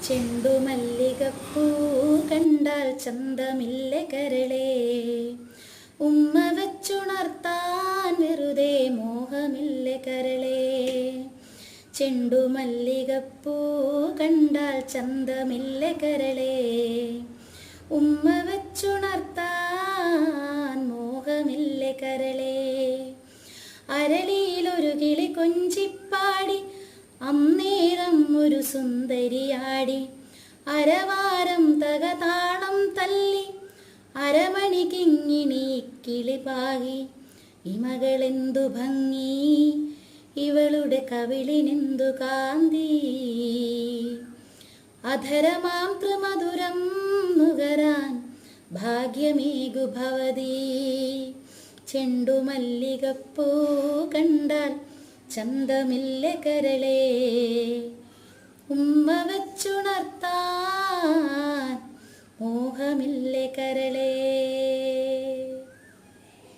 ചെണ്ടുമല്ലികപ്പൂ കണ്ടാൽ ചന്തമില്ല കരളേ, ഉമ്മ വെച്ചുണർത്താൻ വെറുതെ മോഹമില്ല കരളേ. ചെണ്ടുമല്ലികപ്പൂ കണ്ടാൽ ചന്തമില്ല കരളേ, ഉമ്മ വെച്ചുണർത്താൻ മോഹമില്ല കരളേ. അരളിയിലൊരു കിളി കൊഞ്ചിപ്പാടി അന്നേരം ഒരു സുന്ദരിയാടി, അരവാരം തകതാളം തല്ലി അരമണി കിങ്ങിണി കിളി പാകി. ഇമകളെന്തു ഭംഗി, ഇവളുടെ കവിളിനെന്തു കാന്തി, അധരമാം ത്രിമധുരം നുകരാൻ ഭാഗ്യമേകു ഭവതി. ചെണ്ടുമല്ലികപ്പൂ കണ്ടാൽ ചന്തമില്ല കരളേ, ഉമ്മ വെച്ചുണർത്താൻ മോഹമില്ല കരളേ.